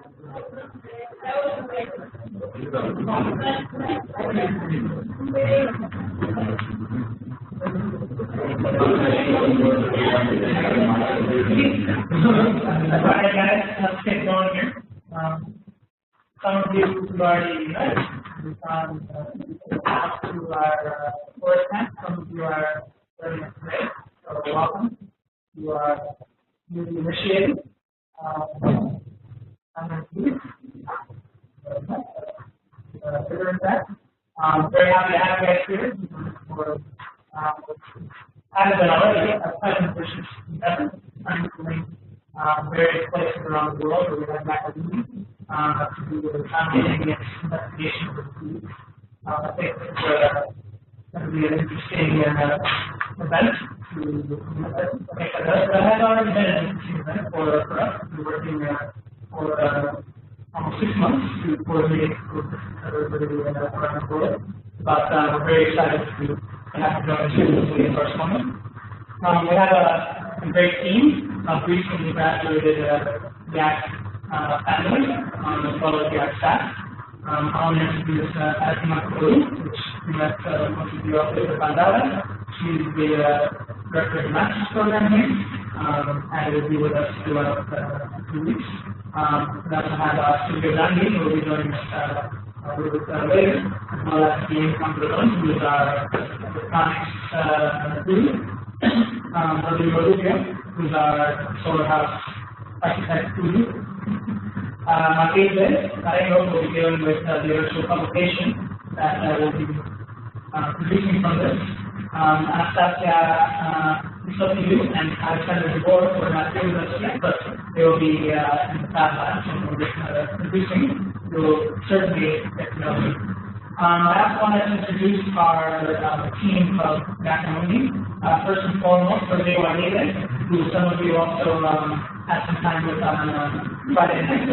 Alright guys, let's get going here. Some of you who've already met, to our first time, some of you are learning us today, so welcome. You are newly initiated. I'm going to do further in that. Very happy to have you guys here for haven't been already a presentation together, various places around the world where we have academia to do with founding and investigation of the food. I think it's going to be an interesting event. That has already been an interesting event for us. We're working for almost 6 months to coordinate with everybody around the world. But we're very excited to have to go into the Barcelona. We have a great team of recently graduated GAC family, as well as GAC staff. I'll introduce Fatima Kulu, which we met most of you already found out. She's the director of the master's program here, and will be with us throughout 2 weeks. We also have Studio Dandi, who will be joining us a little bit later, as well as Ian Cambrone, who is our electronics guru. Rodrigo Rubio, who's our solar house architect guru. Matilde Carrego will be dealing with the actual publication that will be producing from this. Anastasia Sofiu and Alexander Dubor were not here with us yet, but they will be in the Fab Lab, so we'll be producing. You'll certainly get to know them. I also want to introduce our team of Macaroni. First and foremost, Rodrigo Aguirre, who some of you also had some time with on Friday night.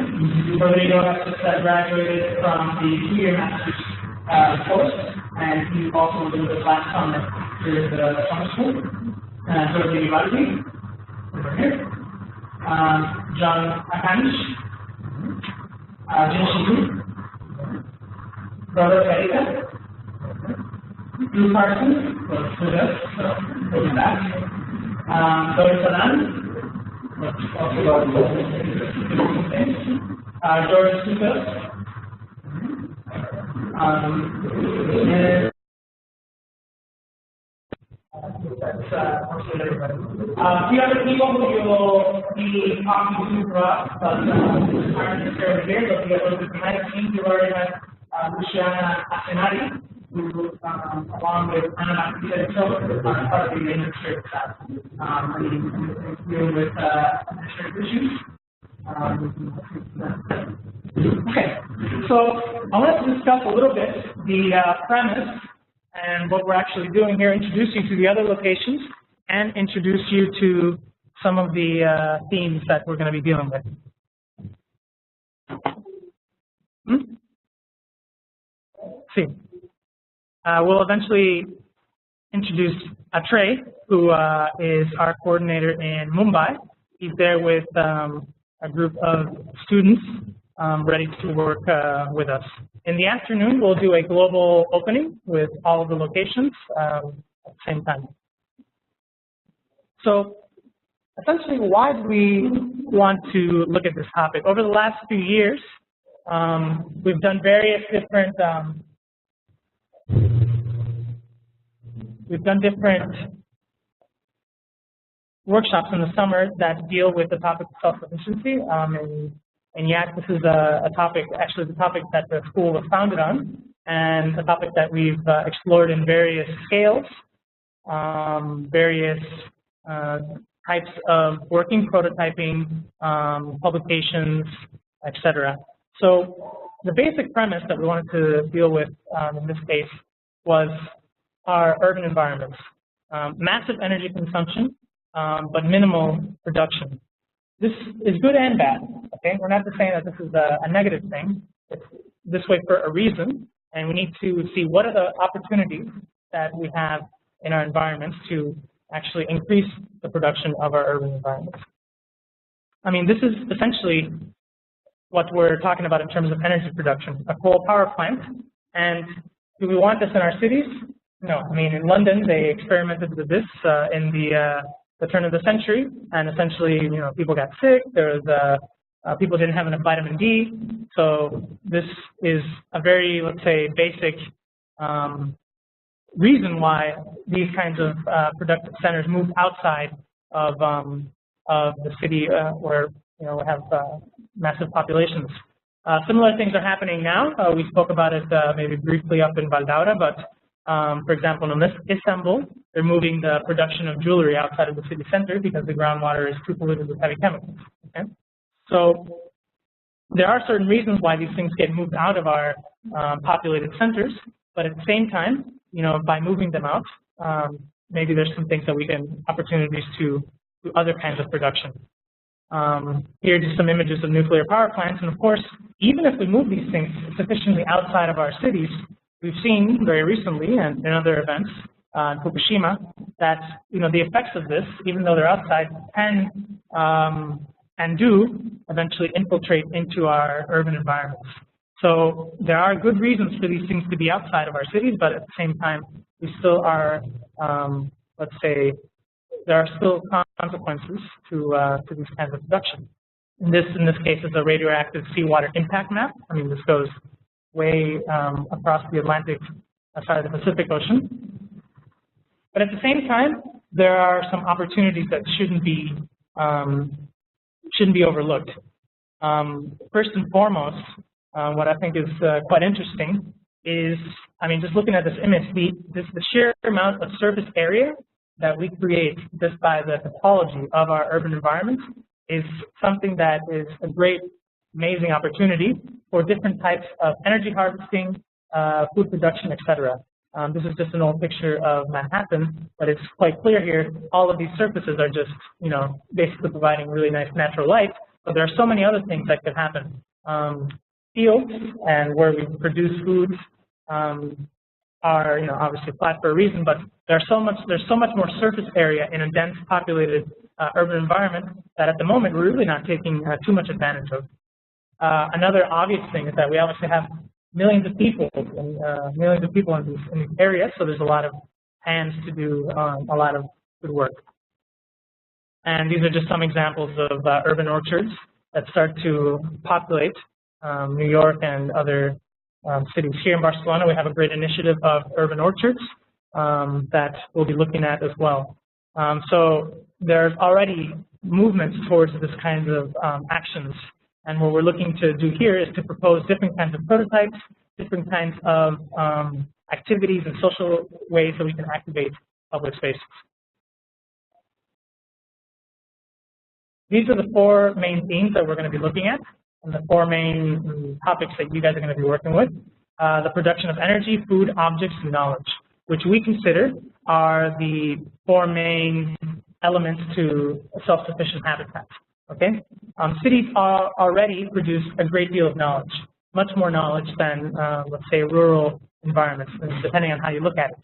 Rodrigo has just graduated from the 2-year master's course, and he also was with us last summer through the summer school. Jordi Vivaldi, over here. John Akanish, Jin Shibu, Robert Garita, Drew Parsons, was with us, so we'll be back. Doris Sadan, also George Sucos, a few other people who you'll be talking to throughout, but aren't necessarily here, but we have a little bit behind the scenes. You already have Luciana Asenari, who, along with Anna Martinez, are part of the administrative staff, dealing with administrative issues. Okay, so I want to discuss a little bit the premise and what we're actually doing here, introduce you to the other locations, and introduce you to some of the themes that we're going to be dealing with. See. We'll eventually introduce Atray, who is our coordinator in Mumbai. He's there with a group of students ready to work with us. In the afternoon, we'll do a global opening with all of the locations at the same time. So essentially, why do we want to look at this topic? Over the last few years, we've done various different workshops in the summer that deal with the topic of self-sufficiency. And yet this is a topic, actually the topic that the school was founded on, and a topic that we've explored in various scales, various types of working, prototyping, publications, etc. So the basic premise that we wanted to deal with in this case was our urban environments. Massive energy consumption, but minimal production. This is good and bad, okay? We're not just saying that this is a negative thing. It's this way for a reason, and we need to see what are the opportunities that we have in our environments to actually increase the production of our urban environments. I mean, this is essentially what we're talking about in terms of energy production, a coal power plant. And do we want this in our cities? No. I mean, in London, they experimented with this in the turn of the century, and essentially, people got sick. There was people didn't have enough vitamin D. So this is a very, let's say, basic reason why these kinds of productive centers moved outside of the city where we have massive populations. Similar things are happening now. We spoke about it maybe briefly up in Valdaura, but for example, in Istanbul, they're moving the production of jewelry outside of the city center because the groundwater is too polluted with heavy chemicals. Okay? So there are certain reasons why these things get moved out of our populated centers, but at the same time, by moving them out, maybe there's some things that we can, opportunities to do other kinds of production. Here are just some images of nuclear power plants, and of course, even if we move these things sufficiently outside of our cities, we've seen very recently and in other events in Fukushima that the effects of this, even though they're outside, can and do eventually infiltrate into our urban environments. So there are good reasons for these things to be outside of our cities, but at the same time, we still are, let's say, there are still consequences to these kinds of production. In this case, is a radioactive seawater impact map. I mean, this goes way across the Atlantic side of the Pacific Ocean. But at the same time, there are some opportunities that shouldn't be overlooked. First and foremost, what I think is quite interesting is, I mean, just looking at this image, the sheer amount of surface area that we create just by the topology of our urban environment is something that is a great, amazing opportunity for different types of energy harvesting, food production, etc. This is just an old picture of Manhattan, but it's quite clear here. All of these surfaces are just, basically providing really nice natural light. But there are so many other things that could happen. Fields and where we produce foods are, obviously flat for a reason, but there's so much more surface area in a dense populated urban environment that at the moment we're really not taking too much advantage of. Another obvious thing is that we obviously have millions of people in these areas, so there's a lot of hands to do a lot of good work. And these are just some examples of urban orchards that start to populate New York and other cities. Here in Barcelona, we have a great initiative of urban orchards that we'll be looking at as well. So there's already movements towards this kind of actions. And what we're looking to do here is to propose different kinds of prototypes, different kinds of activities and social ways that we can activate public spaces. These are the four main themes that we're going to be looking at, and the four main topics that you guys are going to be working with. The production of energy, food, objects, and knowledge, which we consider are the four main elements to a self-sufficient habitat. Okay? Cities already produce a great deal of knowledge, much more knowledge than, let's say, rural environments, depending on how you look at it.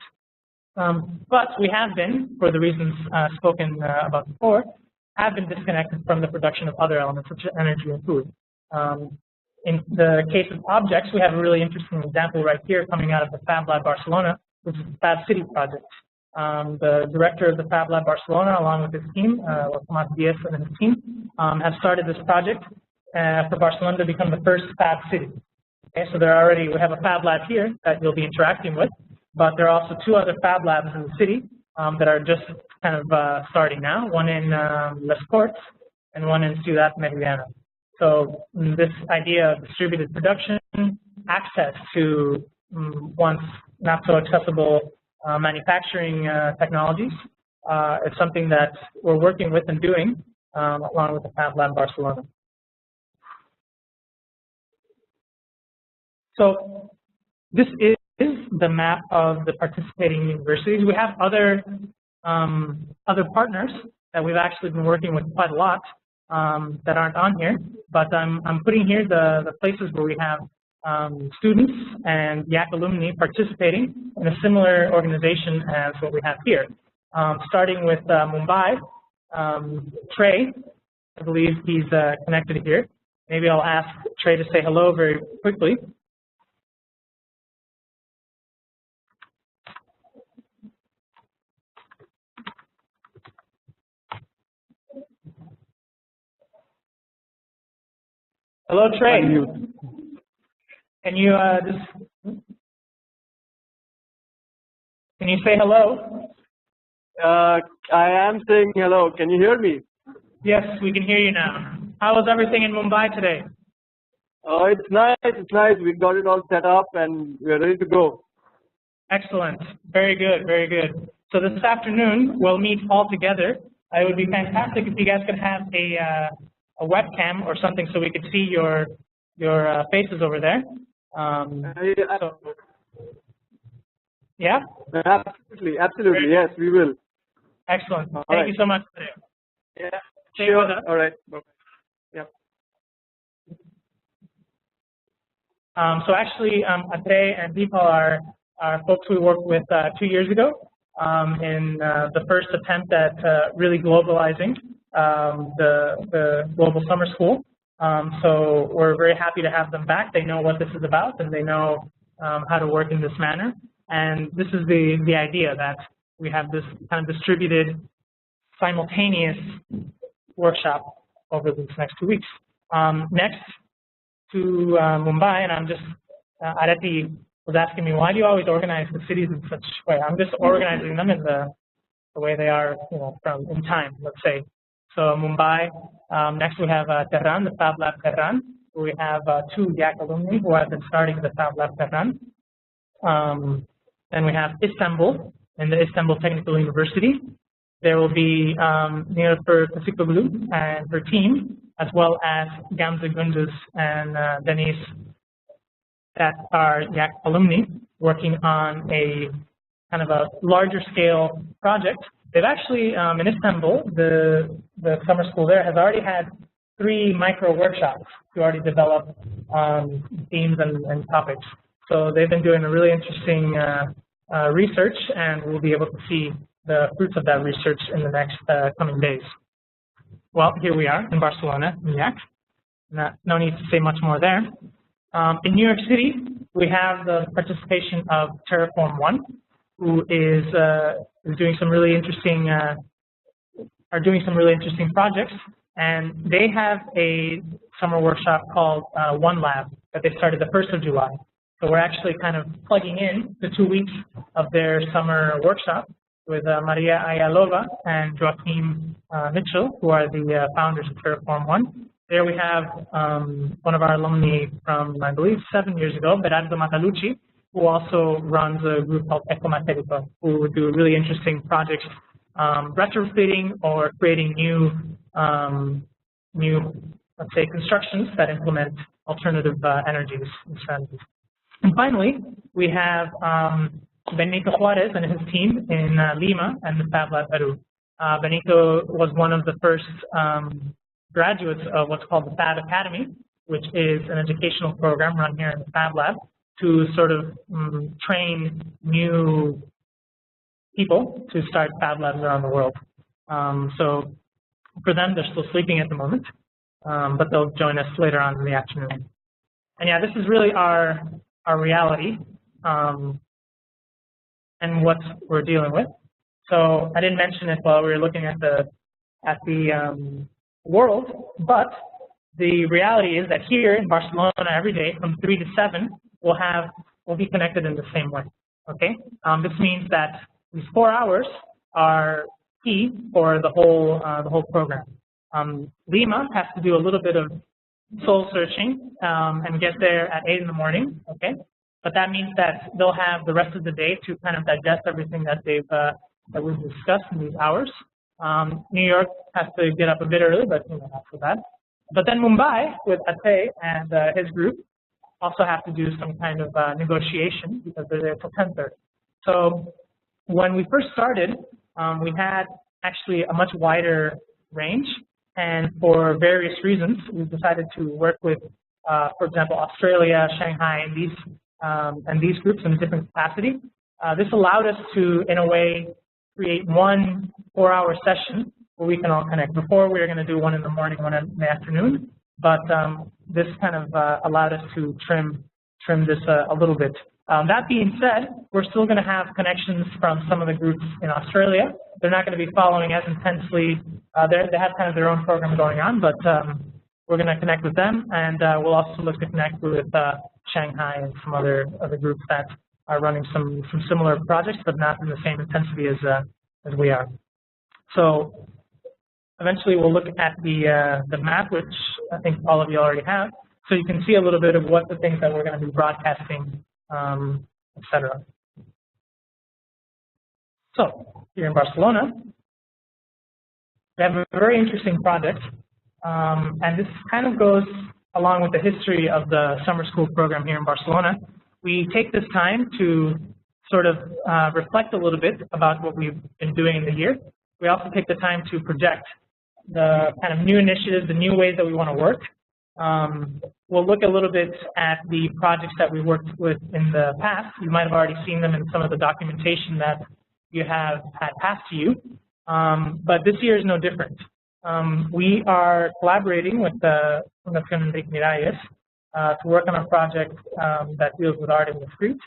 But we have been, for the reasons spoken about before, have been disconnected from the production of other elements, such as energy and food. In the case of objects, we have a really interesting example right here coming out of the Fab Lab Barcelona, which is the Fab City project. The director of the Fab Lab Barcelona, along with his team, Tomas Diaz and his team, have started this project for Barcelona to become the first Fab City. Okay, so we have a Fab Lab here that you'll be interacting with, but there are also two other Fab Labs in the city that are just kind of starting now, one in Les Corts and one in Ciudad Meridiana. So this idea of distributed production, access to once not so accessible manufacturing technologies is something that we're working with and doing along with the Fab Lab Barcelona. So this is the map of the participating universities. We have other partners that we've actually been working with quite a lot that aren't on here, but I'm putting here the places where we have students and YAC alumni participating in a similar organization as what we have here. Starting with Mumbai, Trey, I believe he's connected here. maybe I'll ask Trey to say hello very quickly. Hello, Trey. Can you can you say hello? I am saying hello. Can you hear me? Yes, we can hear you now. How was everything in Mumbai today? Oh, it's nice. It's nice. We got it all set up and we're ready to go. Excellent. Very good. Very good. So this afternoon we'll meet all together. It would be fantastic if you guys could have a webcam or something so we could see your faces over there. Yeah. Absolutely. Absolutely. Yes, we will. Excellent. Thank you so much today. Yeah. Stay with us. All right. Yeah. So actually, Atre and Deepal are folks we worked with 2 years ago in the first attempt at really globalizing the global summer school. So we're very happy to have them back. They know what this is about and they know how to work in this manner. And this is the idea, that we have this kind of distributed, simultaneous workshop over these next 2 weeks. Next to Mumbai, and I'm just, Arati was asking me, why do you always organize the cities in such a way? I'm just organizing them in the way they are, in time, let's say. So Mumbai, next we have Tehran, the Fab Lab Tehran. We have 2 YAC alumni who have been starting the Fab Lab Tehran. Then we have Istanbul, in the Istanbul Technical University. There will be Nilüfer Kasikoglu and her team, as well as Gamze Gündüz and Denise, that are YAC alumni, working on a kind of a larger scale project. They've actually, in Istanbul, the summer school there has already had 3 micro workshops to already develop themes and topics. So they've been doing a really interesting research, and we'll be able to see the fruits of that research in the next coming days. Well, here we are in Barcelona, in YAC. No need to say much more there. In New York City, we have the participation of Terraform One, who is doing some really interesting projects, and they have a summer workshop called One Lab that they started the 1st of July. So we're actually kind of plugging in the 2 weeks of their summer workshop with Maria Ayalova and Joaquim Mitchell, who are the founders of Terraform One. There we have one of our alumni from, I believe, 7 years ago, Berardo Matalucci, who also runs a group called Ecomaterico, who do really interesting projects, retrofitting or creating new, let's say, constructions that implement alternative energies and strategies. And finally, we have Benito Juarez and his team in Lima and the Fab Lab Peru. Benito was one of the first graduates of what's called the Fab Academy, which is an educational program run here in the Fab Lab to sort of train new people to start Fab Labs around the world. So for them, they're still sleeping at the moment, but they'll join us later on in the afternoon. And yeah, this is really our reality and what we're dealing with. So I didn't mention it while we were looking at the world, but the reality is that here in Barcelona every day from 3 to 7 we'll be connected in the same way. Okay, this means that these 4 hours are key for the whole program. Lima has to do a little bit of soul searching and get there at 8 in the morning. Okay, but that means that they'll have the rest of the day to kind of digest everything that we've discussed in these hours. New York has to get up a bit early, but not so bad. But then Mumbai with Ate and his group also have to do some kind of negotiation because they're there till 10:30. So when we first started, we had actually a much wider range, and for various reasons, we've decided to work with, for example, Australia, Shanghai, and these groups in a different capacity. This allowed us to, in a way, create one 4-hour session where we can all connect. Before we were going to do one in the morning, one in the afternoon. but this kind of allowed us to trim this a little bit. That being said, we're still going to have connections from some of the groups in Australia. They're not going to be following as intensely. They have kind of their own program going on, but we're going to connect with them, and we'll also look to connect with Shanghai and some other groups that are running some similar projects, but not in the same intensity as we are. So eventually we'll look at the map, which I think all of you already have, so you can see a little bit of what the things that we're going to be broadcasting, etc. So here in Barcelona, we have a very interesting project, and this kind of goes along with the history of the summer school program here in Barcelona. We take this time to sort of reflect a little bit about what we've been doing in the year. We also take the time to project the kind of new initiatives, the new ways that we want to work. We'll look a little bit at the projects that we worked with in the past. You might have already seen them in some of the documentation that you have had passed to you, but this year is no different. We are collaborating with the Fundación Enrique Miralles to work on a project that deals with art in the street.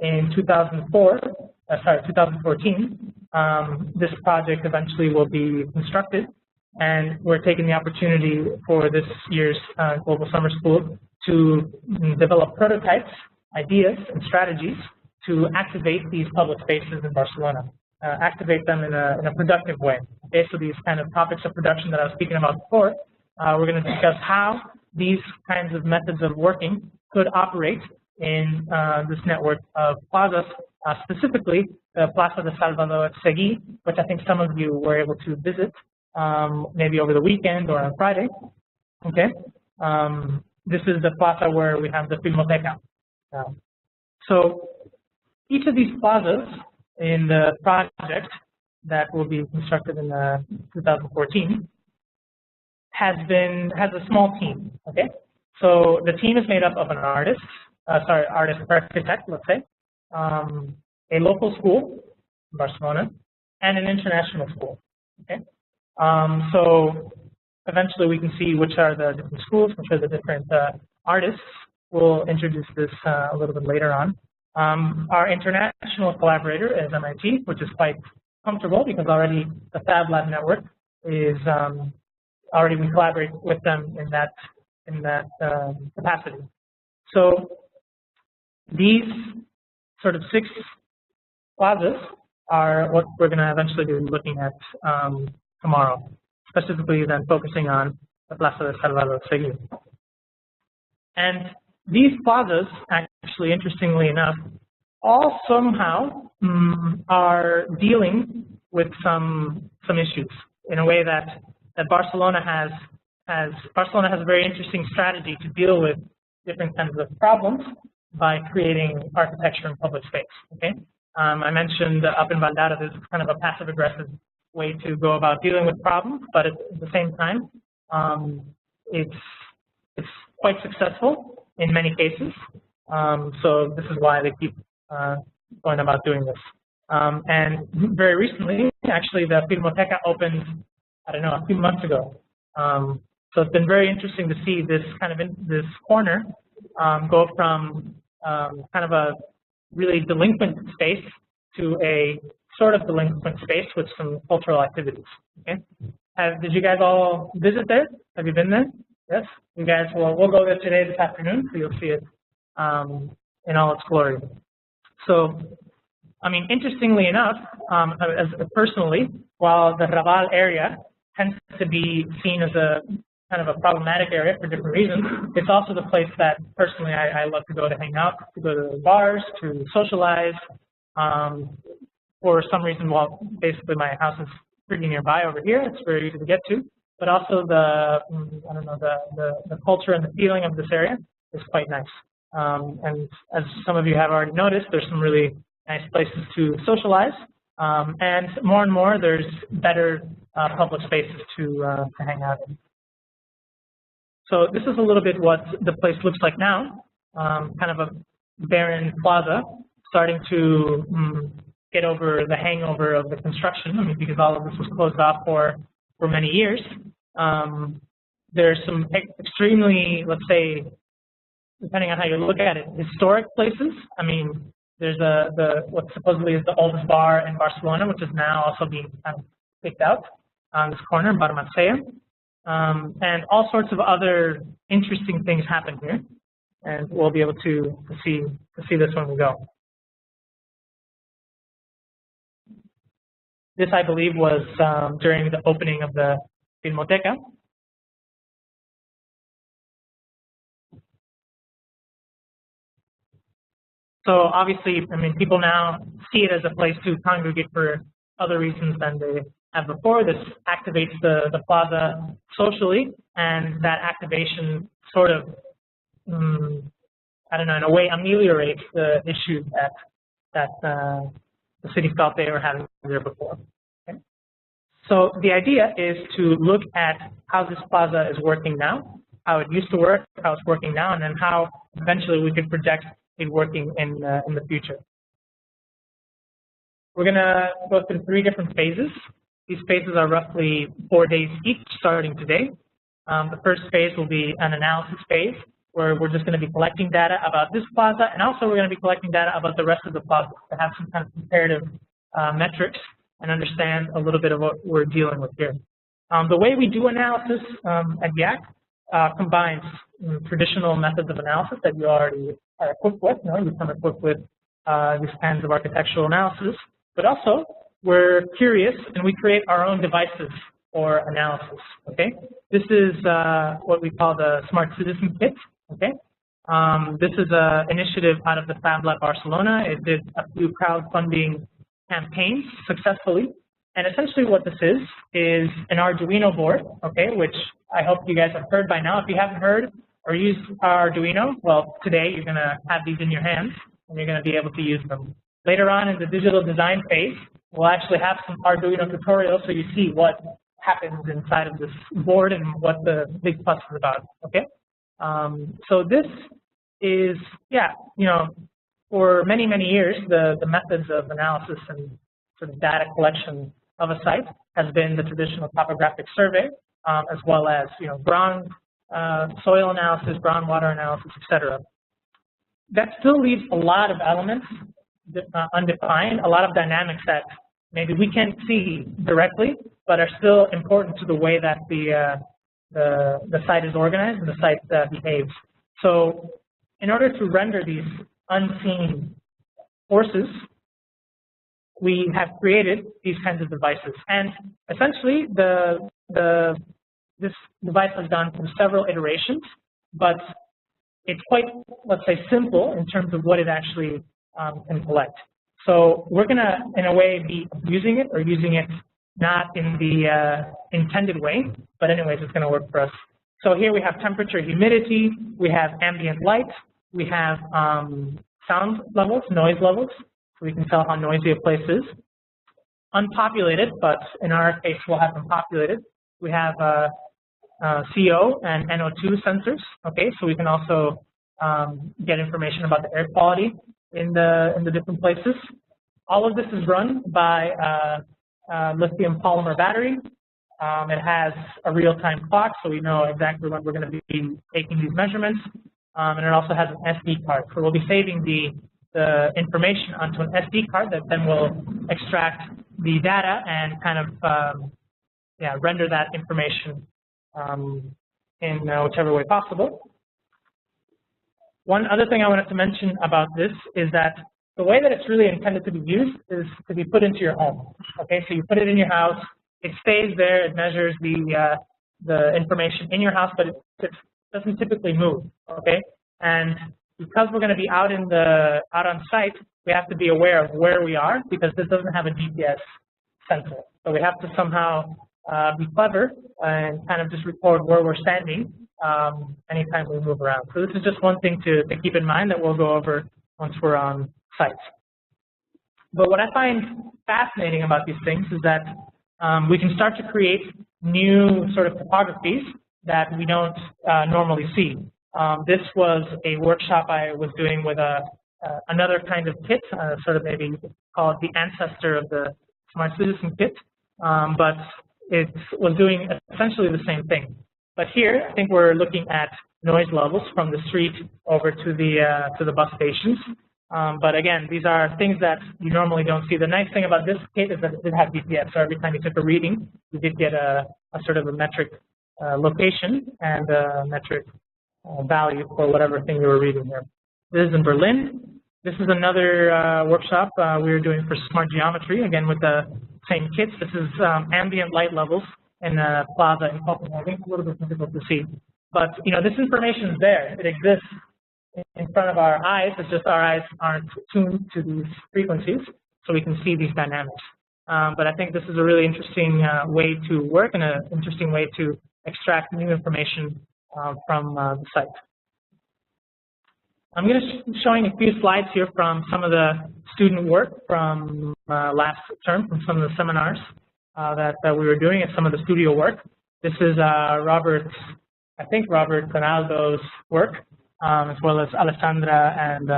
In 2014, this project eventually will be constructed, and we're taking the opportunity for this year's Global Summer School to develop prototypes, ideas, and strategies to activate these public spaces in Barcelona, activate them in a productive way. Okay, so these kind of topics of production that I was speaking about before, we're going to discuss how these kinds of methods of working could operate in this network of plazas, specifically the Plaza de Salvador Seguí, which I think some of you were able to visit maybe over the weekend or on Friday. Okay, this is the plaza where we have the Filmoteca. So each of these plazas in the project that will be constructed in 2014 has a small team. Okay, so the team is made up of an artist, architect, let's say, a local school in Barcelona, and an international school. Okay, so eventually we can see which are the different schools, which are the different artists. We'll introduce this a little bit later on. Our international collaborator is MIT, which is quite comfortable because already the Fab Lab network is already we collaborate with them in that capacity. So these sort of 6 plazas are what we're going to eventually be looking at tomorrow, specifically then focusing on the Plaza de Salvador Seguí. And these plazas, actually, interestingly enough, all somehow are dealing with some issues in a way that Barcelona has a very interesting strategy to deal with different kinds of problems by creating architecture in public space. Okay, I mentioned up in Valdara, there's kind of a passive-aggressive way to go about dealing with problems, but at the same time, it's quite successful in many cases. So this is why they keep going about doing this. And very recently, actually, the Filmoteca opened, I don't know, a few months ago. So it's been very interesting to see this kind of this corner go from kind of a really delinquent space to a sort of delinquent space with some cultural activities. Okay, did you guys all visit there? Have you been there? Yes, you guys. Well, we'll go there today, this afternoon, so you'll see it in all its glory. So, I mean, interestingly enough, personally, while the Raval area tends to be seen as a kind of a problematic area for different reasons, it's also the place that personally I love to go to hang out, to go to bars, to socialize. For some reason, well, basically my house is pretty nearby over here. It's very easy to get to, but also the culture and the feeling of this area is quite nice. And as some of you have already noticed, there's some really nice places to socialize, and more there's better public spaces to hang out in. So this is a little bit what the place looks like now, kind of a barren plaza, starting to get over the hangover of the construction. I mean, because all of this was closed off for many years. there's some extremely, let's say, depending on how you look at it, historic places. I mean, there's what supposedly is the oldest bar in Barcelona, which is now also being kind of picked out on this corner in Barcelona. And all sorts of other interesting things happen here, and we'll be able to see this when we go. This, I believe, was during the opening of the Filmoteca. So obviously, I mean, people now see it as a place to congregate for other reasons than they have before. This activates the plaza socially, and that activation sort of, I don't know, in a way ameliorates the issues that the city felt they were having there before. Okay? So the idea is to look at how this plaza is working now, how it used to work, how it's working now, and then how eventually we could project it working in the future. We're going to go through 3 different phases. These phases are roughly 4 days each, starting today. The first phase will be an analysis phase, where we're just going to be collecting data about this plaza, and also we're going to be collecting data about the rest of the plaza to have some kind of comparative metrics and understand a little bit of what we're dealing with here. The way we do analysis at YAC combines traditional methods of analysis that you already are equipped with. You become equipped with these kinds of architectural analysis, but also we're curious and we create our own devices for analysis. Okay, this is what we call the Smart Citizen Kit. Okay, this is an initiative out of the Fab Lab Barcelona. It did a few crowdfunding campaigns successfully, and essentially what this is an Arduino board. Okay, which I hope you guys have heard by now. If you haven't heard or used Arduino, well, today you're going to have these in your hands and you're going to be able to use them. Later on in the digital design phase, we'll actually have some Arduino tutorials so you see what happens inside of this board and what the big fuss is about. Okay, so this is, for many, many years, the methods of analysis and sort of data collection of a site has been the traditional topographic survey, as well as ground soil analysis, groundwater analysis, etc. That still leaves a lot of elements undefined, a lot of dynamics that maybe we can't see directly, but are still important to the way that the site is organized and the site behaves. So in order to render these unseen forces, we have created these kinds of devices. And essentially, this device has gone through several iterations, but it's quite, let's say, simple in terms of what it actually can collect. So we're going to, in a way, be abusing it or using it not in the intended way, but anyways, it's going to work for us. So here we have temperature, humidity, we have ambient light, we have sound levels, noise levels, so we can tell how noisy a place is. Unpopulated, but in our case, we'll have them populated. We have CO and NO2 sensors, okay, so we can also get information about the air quality in the different places. All of this is run by lithium polymer battery. It has a real-time clock, so we know exactly when we're going to be taking these measurements. And it also has an SD card, so we'll be saving the information onto an SD card that then will extract the data and kind of render that information in whichever way possible. One other thing I wanted to mention about this is that the way that it's really intended to be used is to be put into your home. Okay, so you put it in your house, it stays there, it measures the information in your house, but it doesn't typically move. Okay, and because we're going to be out on site, we have to be aware of where we are because this doesn't have a GPS sensor. So we have to somehow be clever and kind of just record where we're standing anytime we move around. So this is just one thing to keep in mind that we'll go over once we're on site. But what I find fascinating about these things is that we can start to create new sort of topographies that we don't normally see. This was a workshop I was doing with another kind of kit, sort of maybe call it the ancestor of the Smart Citizen Kit, but it was doing essentially the same thing. But here, I think we're looking at noise levels from the street over to the bus stations. But again, these are things that you normally don't see. The nice thing about this kit is that it did have GPS, so every time you took a reading, you did get a sort of a metric location and a metric value for whatever thing you were reading here. This is in Berlin. This is another workshop we were doing for smart geometry, again with the same kits. This is ambient light levels in a plaza in Copenhagen. It's a little bit difficult to see. But, you know, this information is there. It exists in front of our eyes. It's just our eyes aren't tuned to these frequencies, so we can see these dynamics. But I think this is a really interesting way to work and an interesting way to extract new information from the site. I'm going to be showing a few slides here from some of the student work from last term, from some of the seminars that we were doing, and some of the studio work. This is Robert Ronaldo's work, as well as Alessandra and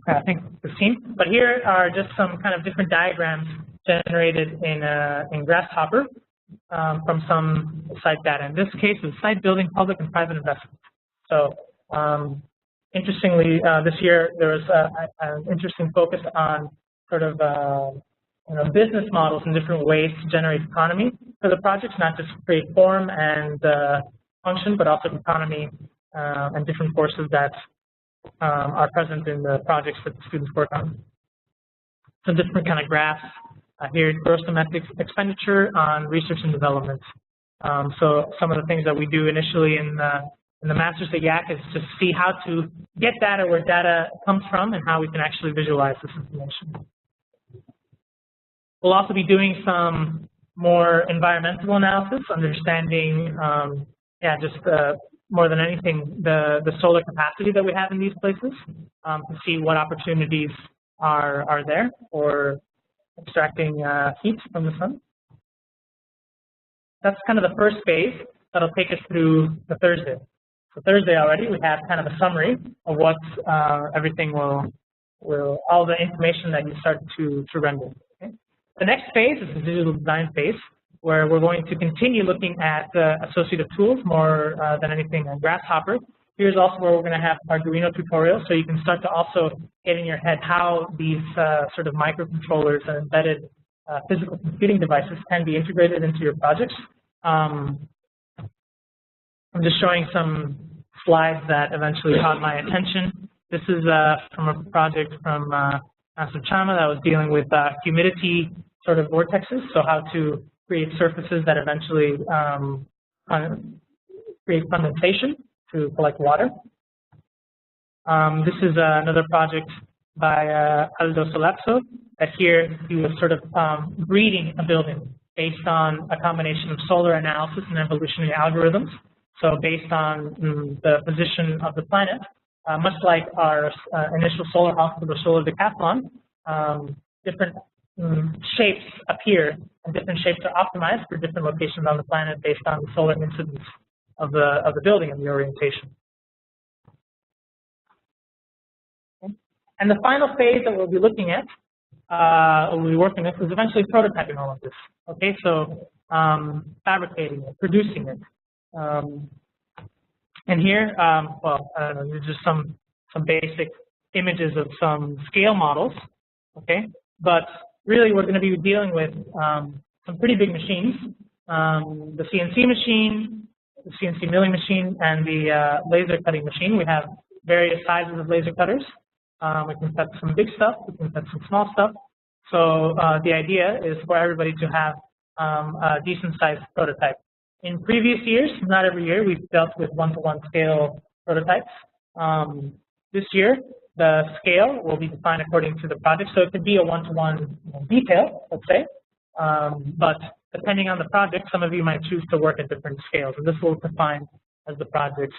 I think the team. But here are just some kind of different diagrams generated in Grasshopper from some site data. In this case, it's site building, public and private investment. So interestingly, this year there was an interesting focus on sort of business models and different ways to generate economy for the projects, not just create form and function, but also economy and different forces that are present in the projects that the students work on. Some different kind of graphs here, gross domestic expenditure on research and development. So some of the things that we do initially in the Masters at YAC is to see how to get data where data comes from and how we can actually visualize this information. We'll also be doing some more environmental analysis, understanding, just more than anything, the solar capacity that we have in these places, to see what opportunities are there for extracting heat from the sun. That's kind of the first phase that'll take us through the Thursday. So Thursday already, we have kind of a summary of what everything will all the information that you start to render. Okay? The next phase is the digital design phase, where we're going to continue looking at associative tools more than anything on Grasshopper. Here's also where we're going to have Arduino tutorials, so you can start to also get in your head how these sort of microcontrollers and embedded physical computing devices can be integrated into your projects. I'm just showing some slides that eventually caught my attention. This is from a project from Master Chama that was dealing with humidity sort of vortexes, so how to create surfaces that eventually create condensation to collect water. This is another project by Aldo Solazzo, that here he was sort of breeding a building based on a combination of solar analysis and evolutionary algorithms. So based on the position of the planet, much like our initial solar house or the solar decathlon, different shapes appear and different shapes are optimized for different locations on the planet based on the solar incidence of the building and the orientation. Okay. And the final phase that we'll be looking at, we'll be working with, is eventually prototyping all of this. Okay, so fabricating it, producing it. And here, well, I don't know, there's just some basic images of some scale models, okay? But really, we're going to be dealing with some pretty big machines, the CNC machine, the CNC milling machine, and the laser cutting machine. We have various sizes of laser cutters. We can cut some big stuff, we can cut some small stuff. So the idea is for everybody to have a decent-sized prototype. In previous years, not every year, we've dealt with one-to-one scale prototypes. This year, the scale will be defined according to the project, so it could be a one-to-one detail, let's say. But depending on the project, some of you might choose to work at different scales, and this will define as the projects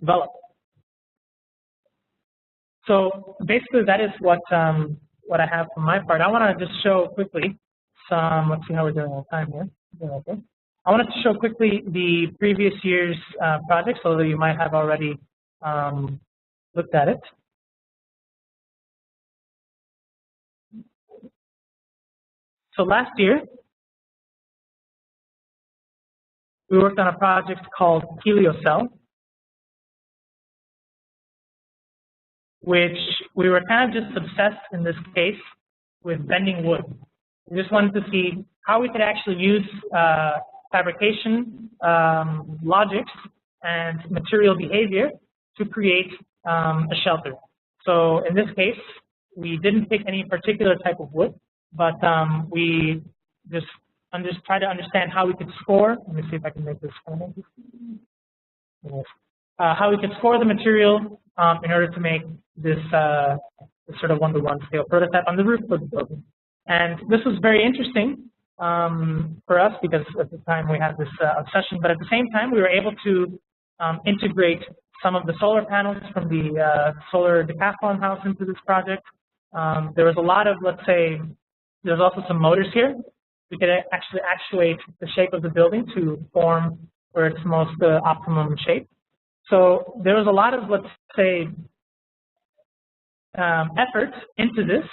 develop. So basically, that is what I have from my part. I want to just show quickly some. Let's see how we're doing on time here. Okay. I wanted to show quickly the previous year's projects, although you might have already looked at it. So last year, we worked on a project called HelioCell, which we were kind of just obsessed in this case with bending wood. We just wanted to see how we could actually use fabrication logics and material behavior to create a shelter. So in this case, we didn't pick any particular type of wood, but we just try to understand how we could score. Let me see if I can make this. Yes. How we could score the material in order to make this sort of one-to-one scale prototype on the roof of the building. And this was very interesting for us because at the time we had this obsession, but at the same time we were able to integrate some of the solar panels from the solar decathlon house into this project. There was a lot of, let's say, there's also some motors here. We could actually actuate the shape of the building to form for its most optimum shape. So there was a lot of, let's say, effort into this.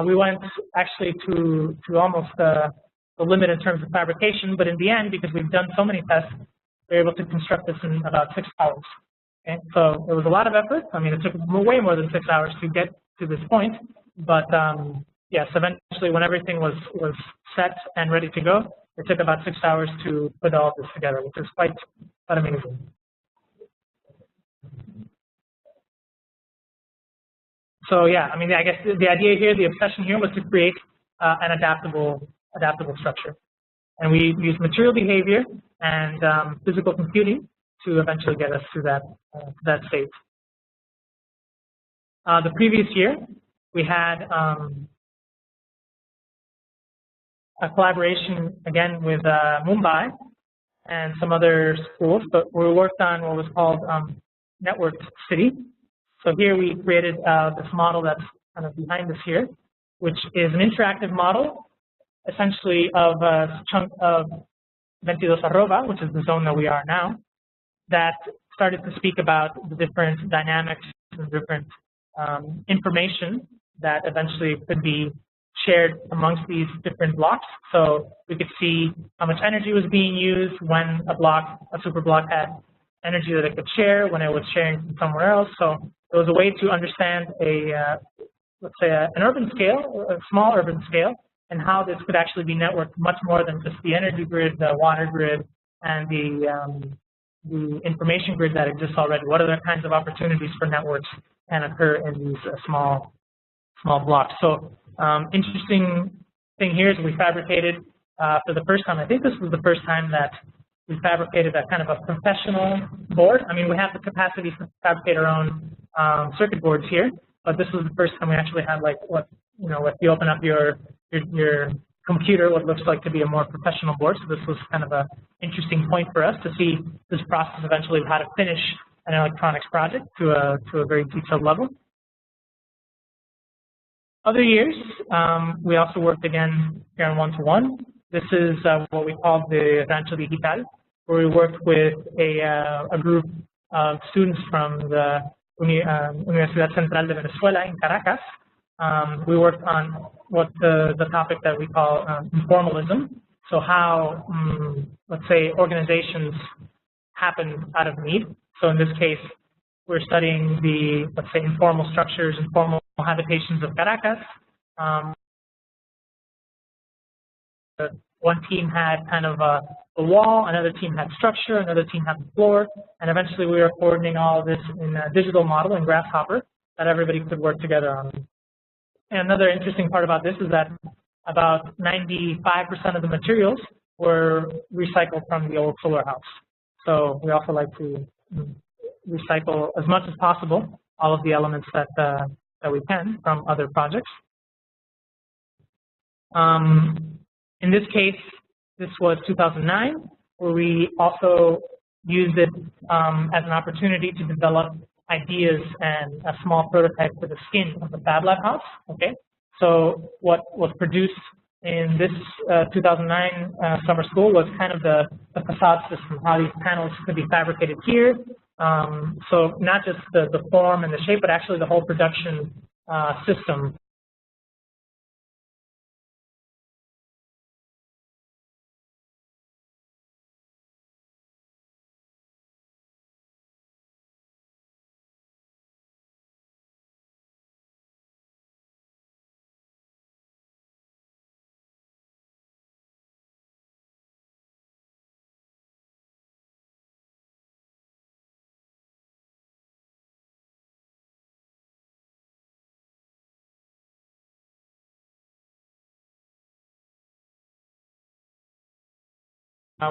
We went actually to almost the limit in terms of fabrication, but in the end, because we've done so many tests, we were able to construct this in about 6 hours. Okay? So it was a lot of effort. I mean, it took way more than 6 hours to get to this point, but yes, eventually when everything was set and ready to go, it took about 6 hours to put all this together, which is quite amazing. So yeah, I mean, I guess the idea here, the obsession here was to create an adaptable structure. And we used material behavior and physical computing to eventually get us to that state. The previous year, we had a collaboration again with Mumbai and some other schools, but we worked on what was called Networked City. So here we created this model that's kind of behind us here, which is an interactive model, essentially of a chunk of 22 Arroba, which is the zone that we are now, that started to speak about the different dynamics and different information that eventually could be shared amongst these different blocks. So we could see how much energy was being used when a super block had energy that it could share, when it was sharing from somewhere else. So it was a way to understand let's say an urban scale, a small urban scale, and how this could actually be networked much more than just the energy grid, the water grid, and the information grid that exists already. What other kinds of opportunities for networks can occur in these small blocks? So interesting thing here is we fabricated for the first time. I think this was the first time that we fabricated a kind of a professional board. I mean, we have the capacity to fabricate our own circuit boards here, but this was the first time we actually had, like, what, you know, if you open up your computer, what looks like to be a more professional board. So this was kind of a interesting point for us to see this process eventually of how to finish an electronics project to a very detailed level. Other years, we also worked again here on one-to-one. This is what we call the Rancho Digital, where we worked with a group of students from the Universidad Central de Venezuela in Caracas. We worked on what the topic that we call informalism. So how, let's say, organizations happen out of need. So in this case, we're studying the, let's say, informal structures, informal habitations of Caracas. One team had kind of a wall, another team had structure, another team had the floor, and eventually we were coordinating all of this in a digital model in Grasshopper that everybody could work together on. And another interesting part about this is that about 95% of the materials were recycled from the old solar house. So we also like to recycle as much as possible all of the elements that we can from other projects. In this case, this was 2009, where we also used it as an opportunity to develop ideas and a small prototype for the skin of the Fab Lab house. Okay, so what was produced in this 2009 summer school was kind of the facade system, how these panels could be fabricated here. So not just the form and the shape, but actually the whole production system.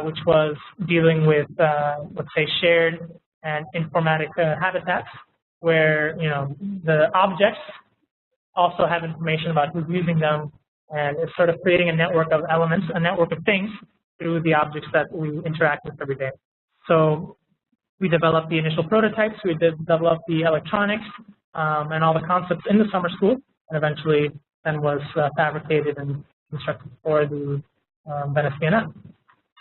which was dealing with, let's say, shared and informatic habitats, where the objects also have information about who's using them, and it's sort of creating a network of elements, a network of things through the objects that we interact with every day. So we developed the initial prototypes, we developed the electronics, and all the concepts in the summer school, and eventually then was fabricated and constructed for the Venice Biennale.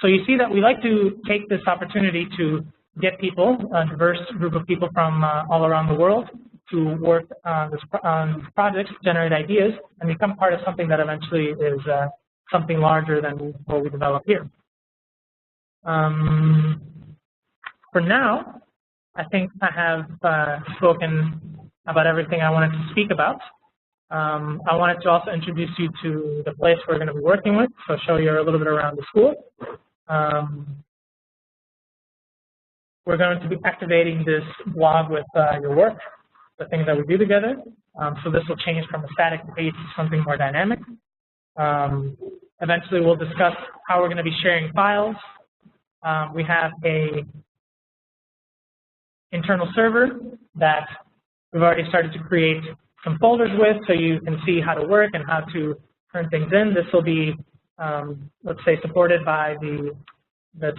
So you see that we like to take this opportunity to get people, a diverse group of people from all around the world, to work on projects, generate ideas, and become part of something that eventually is something larger than what we develop here. For now, I think I have spoken about everything I wanted to speak about. I wanted to also introduce you to the place we're going to be working with, so show you a little bit around the school. We're going to be activating this blog with your work, the things that we do together. So this will change from a static page to something more dynamic. Eventually, we'll discuss how we're going to be sharing files. We have a internal server that we've already started to create some folders with, so you can see how to work and how to turn things in. This will be, let's say, supported by the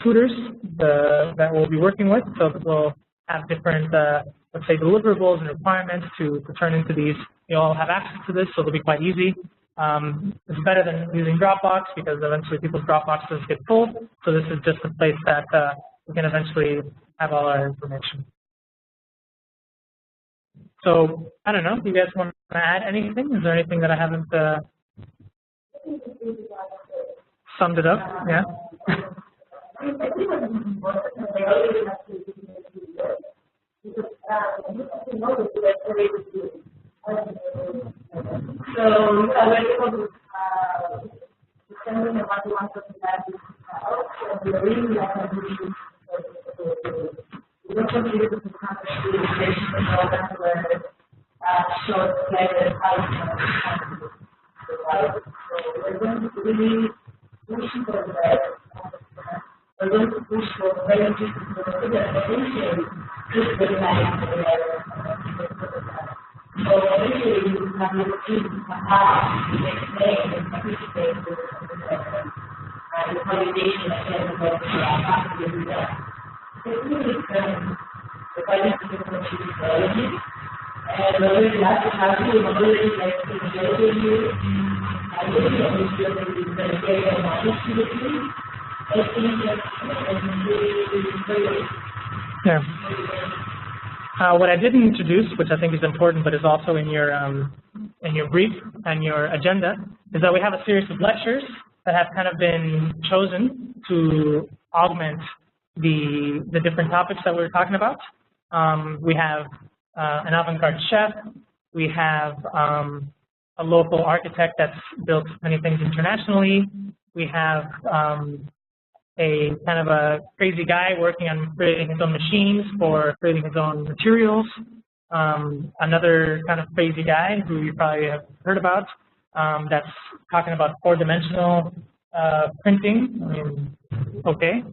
tutors that we'll be working with. So we'll have different, let's say, deliverables and requirements to turn into these. You all have access to this, so it'll be quite easy. It's better than using Dropbox because eventually people's Dropboxes get full. So this is just a place that we can eventually have all our information. So I don't know, do you guys want to add anything? Is there anything that I haven't summed it up? Yeah. Yeah. What I didn't introduce, which I think is important, but is also in your brief and your agenda, is that we have a series of lectures that have kind of been chosen to augment the different topics that we're talking about. We have an avant-garde chef. We have a local architect that's built many things internationally. We have a kind of a crazy guy working on creating his own machines for creating his own materials. Another kind of crazy guy who you probably have heard about that's talking about four-dimensional printing. I mean, okay.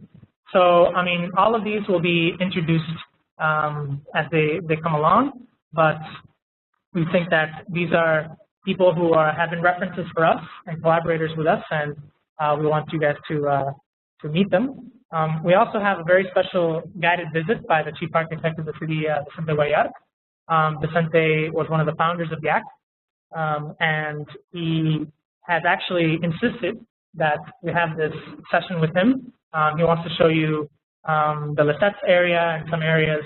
So, I mean, all of these will be introduced as they come along, but we think that these are people who have been references for us and collaborators with us, and we want you guys to meet them. We also have a very special guided visit by the chief architect of the city, Vicente Guayar. Vicente was one of the founders of GAC, and he has actually insisted that we have this session with him. He wants to show you the Lesseps area and some areas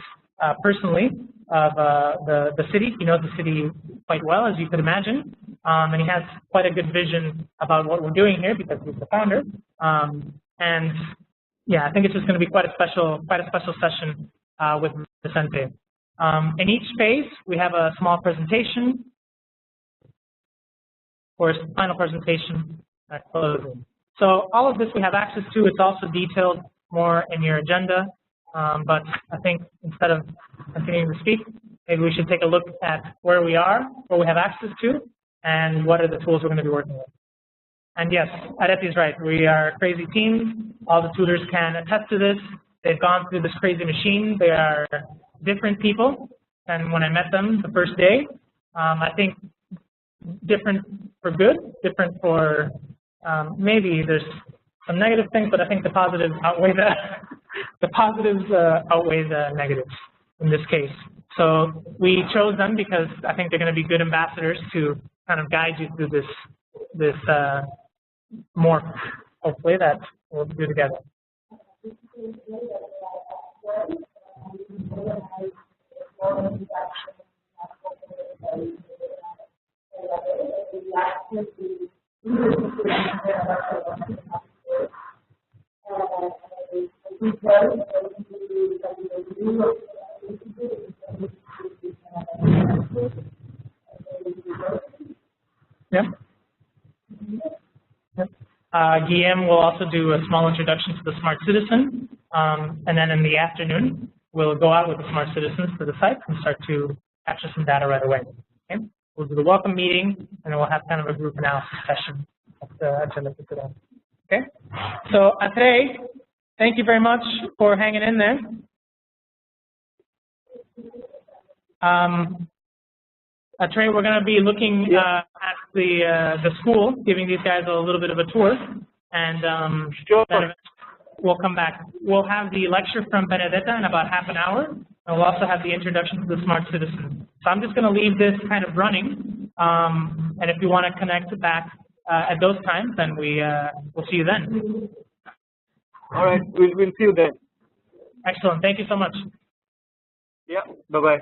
personally of the city. He knows the city quite well, as you could imagine, and he has quite a good vision about what we're doing here because he's the founder. And yeah, I think it's just going to be quite a special session with Vicente. In each phase, we have a small presentation, or a final presentation at closing. So all of this we have access to. It's also detailed more in your agenda. But I think instead of continuing to speak, maybe we should take a look at where we are, what we have access to, and what are the tools we're going to be working with. And yes, Aditi is right. We are a crazy team. All the tutors can attest to this. They've gone through this crazy machine. They are different people than when I met them the first day. I think different for good, different for maybe there's some negative things, but I think the positives outweigh the positives outweigh the negatives in this case. So we chose them because I think they're going to be good ambassadors to kind of guide you through this morph, hopefully, that we'll do together. Yep. Guillaume will also do a small introduction to the Smart Citizen, and then in the afternoon, we'll go out with the Smart Citizens to the site and start to capture some data right away. Okay? We'll do the welcome meeting, and then we'll have kind of a group analysis session at the agenda for today. Okay? So, today, thank you very much for hanging in there. Trey, we're going to be looking at the school, giving these guys a little bit of a tour, and Sure. then we'll come back. We'll have the lecture from Benedetta in about half an hour, and we'll also have the introduction to the Smart Citizen. So I'm just going to leave this kind of running, and if you want to connect back at those times, then we'll see you then. All right, we'll see you then. Excellent. Thank you so much. Yeah, bye-bye.